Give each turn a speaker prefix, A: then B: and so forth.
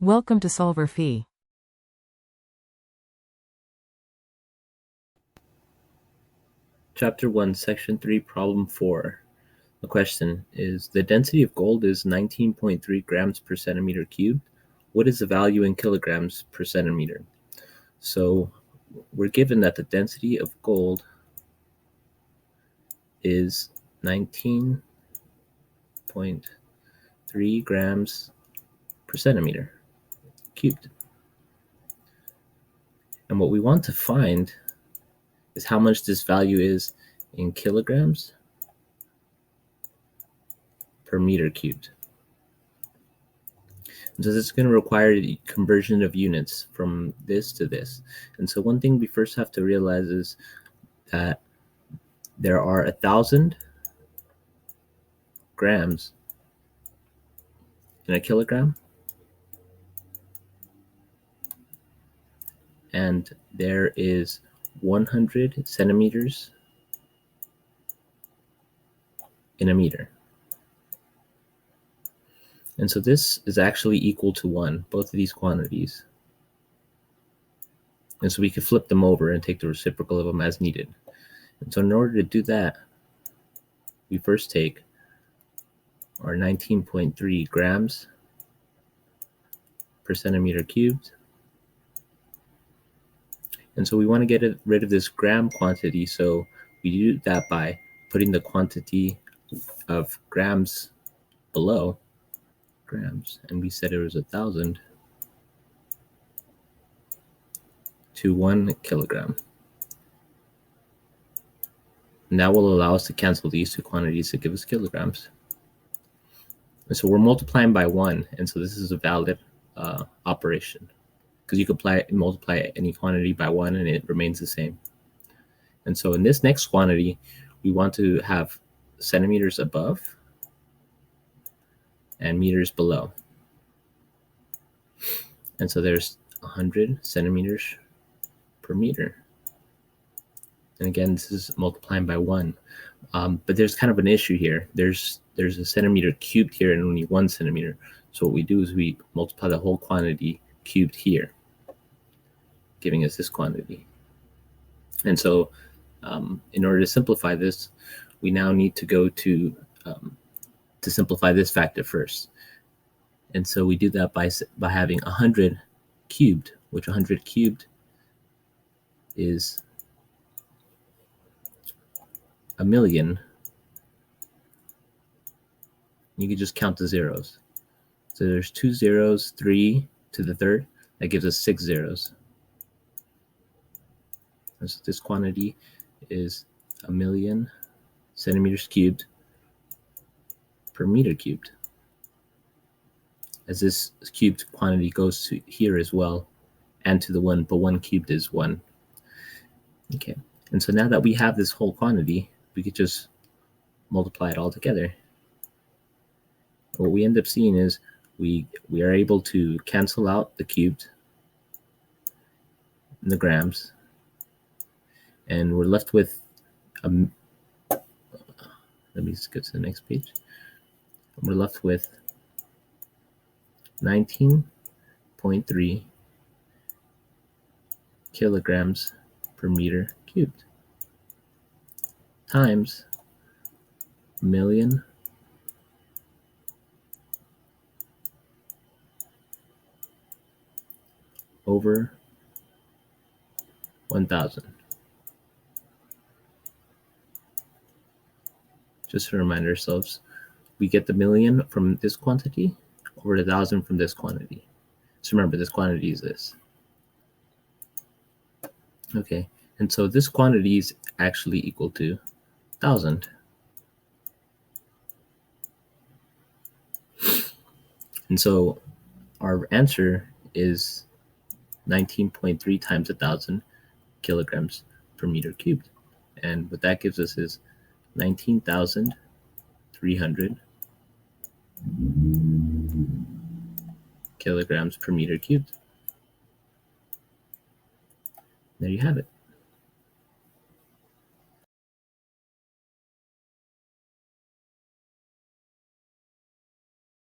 A: Welcome to solverfy.
B: Chapter 1, Section 3, Problem 4. The question is, the density of gold is 19.3 grams per centimeter cubed. What is the value in kilograms per centimeter? So we're given that the density of gold is 19.3 grams per centimeter cubed. And what we want to find is how much this value is in kilograms per meter cubed. And so this is going to require the conversion of units from this to this. And so one thing we first have to realize is that there are 1,000 grams in a kilogram, and there is 100 centimeters in a meter. And so this is actually equal to 1, both of these quantities. And so we could flip them over and take the reciprocal of them as needed. And so in order to do that, we first take our 19.3 grams per centimeter cubed. And so we want to get rid of this gram quantity, so we do that by putting the quantity of grams below grams, and we said it was 1,000 to 1 kilogram. And that will allow us to cancel these two quantities to give us kilograms. And so we're multiplying by 1, and so this is a valid operation, because you could multiply any quantity by 1 and it remains the same. And so in this next quantity, we want to have centimeters above and meters below. And so there's 100 centimeters per meter. And again, this is multiplying by 1. But there's kind of an issue here. There's a centimeter cubed here and only 1 centimeter. So what we do is we multiply the whole quantity cubed here, giving us this quantity. And so in order to simplify this, we now need to go to simplify this factor first. And so we do that by having 100 cubed, which 100 cubed is 1,000,000. You can just count the zeros. So there's 2 zeros, 3 to the third. That gives us 6 zeros. And so this quantity is 1,000,000 centimeters cubed per meter cubed, as this cubed quantity goes to here as well and to the 1, but 1 cubed is 1. Okay, and so now that we have this whole quantity, we could just multiply it all together. What we end up seeing is we are able to cancel out the cubed and the grams, and we're left with let me just go to the next page. We're left with 19.3 kilograms per meter cubed times 1,000,000 over 1,000. Just to remind ourselves, we get the 1,000,000 from this quantity over 1,000 from this quantity. So remember, this quantity is this. Okay, and so this quantity is actually equal to 1,000. And so our answer is 19.3 times 1,000 kilograms per meter cubed. And what that gives us is 19,300 kilograms per meter cubed. There you have it.